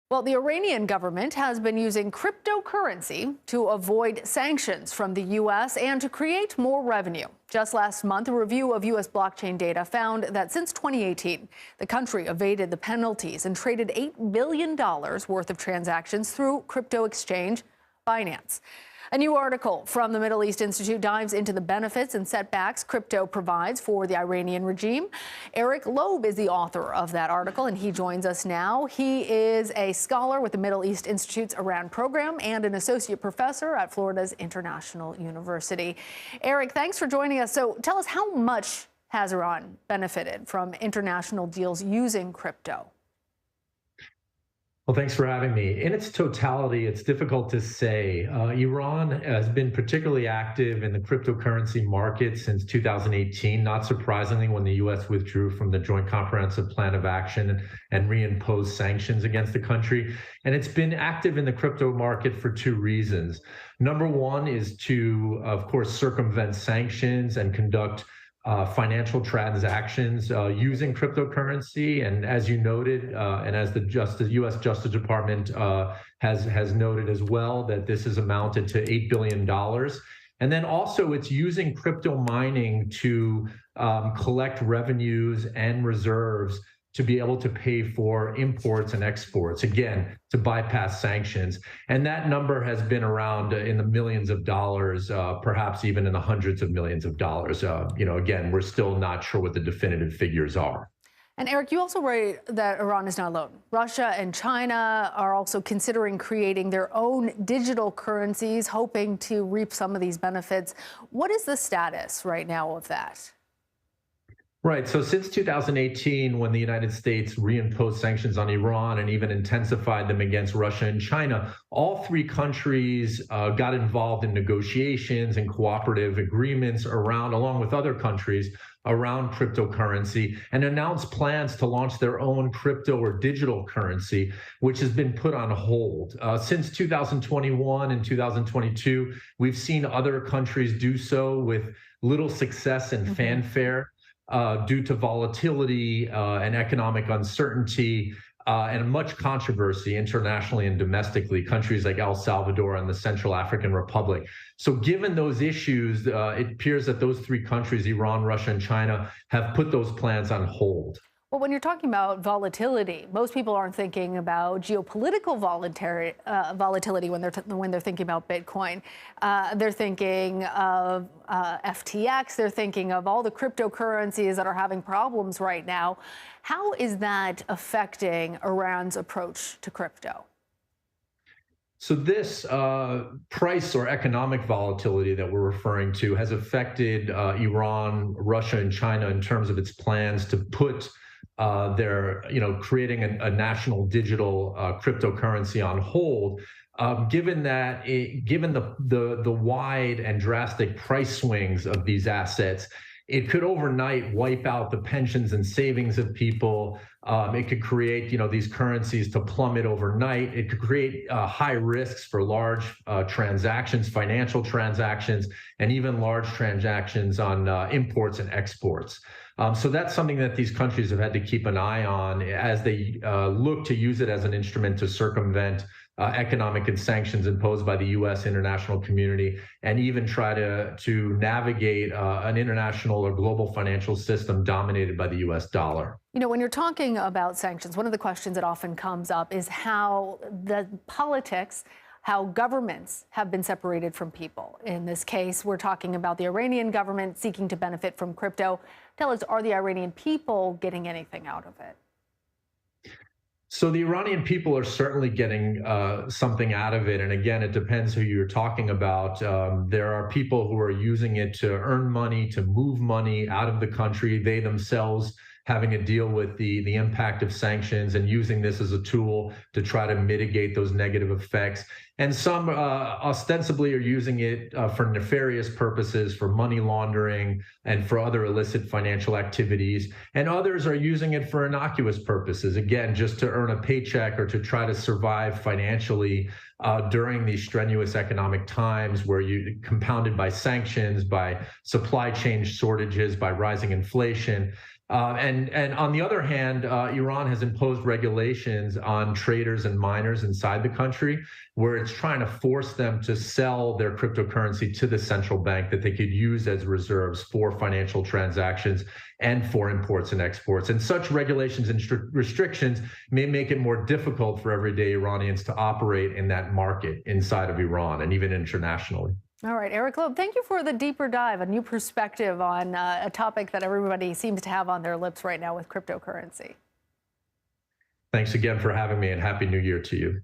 Well, the Iranian government has been using cryptocurrency to avoid sanctions from the U.S. and to create more revenue. Just last month, a review of U.S. blockchain data found that since 2018, the country evaded the penalties and traded $8 billion worth of transactions through crypto exchange Binance. A new article from the Middle East Institute dives into the benefits and setbacks crypto provides for the Iranian regime. Eric Loeb is the author of that article, and he joins us now. He is a scholar with the Middle East Institute's Iran program and an associate professor at Florida's International University. Eric, thanks for joining us. So tell us, how much has Iran benefited from international deals using crypto? Well, thanks for having me. In its totality, it's difficult to say. Iran has been particularly active in the cryptocurrency market since 2018, not surprisingly, when the U.S. withdrew from the Joint Comprehensive Plan of Action and reimposed sanctions against the country. And it's been active in the crypto market for two reasons. Number one is to, of course, circumvent sanctions and conduct financial transactions using cryptocurrency. And as you noted, and as the U.S. Justice Department has noted as well, that this has amounted to $8 billion. And then also it's using crypto mining to collect revenues and reserves to be able to pay for imports and exports, again, to bypass sanctions. And that number has been around in the millions of dollars, perhaps even in the hundreds of millions of dollars. Again, we're still not sure what the definitive figures are. And Eric, you also write that Iran is not alone. Russia and China are also considering creating their own digital currencies, hoping to reap some of these benefits. What is the status right now of that? Right. So since 2018, when the United States reimposed sanctions on Iran and even intensified them against Russia and China, all three countries got involved in negotiations and cooperative agreements along with other countries, around cryptocurrency, and announced plans to launch their own crypto or digital currency, which has been put on hold. Since 2021 and 2022, we've seen other countries do so with little success and fanfare. Due to volatility and economic uncertainty and much controversy internationally and domestically, countries like El Salvador and the Central African Republic. So given those issues, it appears that those three countries, Iran, Russia, and China, have put those plans on hold. Well, when you're talking about volatility, most people aren't thinking about geopolitical volatility when they're thinking about Bitcoin. They're thinking of FTX. They're thinking of all the cryptocurrencies that are having problems right now. How is that affecting Iran's approach to crypto? So this price or economic volatility that we're referring to has affected Iran, Russia, and China in terms of its plans to put creating a national digital cryptocurrency on hold, given the wide and drastic price swings of these assets. It could overnight wipe out the pensions and savings of people. It could create, these currencies to plummet overnight. It could create high risks for large transactions, financial transactions, and even large transactions on imports and exports. So that's something that these countries have had to keep an eye on as they look to use it as an instrument to circumvent economic and sanctions imposed by the U.S. international community, and even try to navigate an international or global financial system dominated by the U.S. dollar. When you're talking about sanctions, one of the questions that often comes up is how the politics, how governments have been separated from people. In this case, we're talking about the Iranian government seeking to benefit from crypto. Tell us, are the Iranian people getting anything out of it? So the Iranian people are certainly getting something out of it. And again, it depends who you're talking about. There are people who are using it to earn money, to move money out of the country. They themselves having to deal with the impact of sanctions and using this as a tool to try to mitigate those negative effects. And some ostensibly are using it for nefarious purposes, for money laundering and for other illicit financial activities. And others are using it for innocuous purposes, again, just to earn a paycheck or to try to survive financially during these strenuous economic times where you compounded by sanctions, by supply chain shortages, by rising inflation. And on the other hand, Iran has imposed regulations on traders and miners inside the country, where it's trying to force them to sell their cryptocurrency to the central bank that they could use as reserves for financial transactions and for imports and exports. And such regulations and restrictions may make it more difficult for everyday Iranians to operate in that market inside of Iran and even internationally. All right, Eric Loeb, thank you for the deeper dive, a new perspective on a topic that everybody seems to have on their lips right now with cryptocurrency. Thanks again for having me, and Happy New Year to you.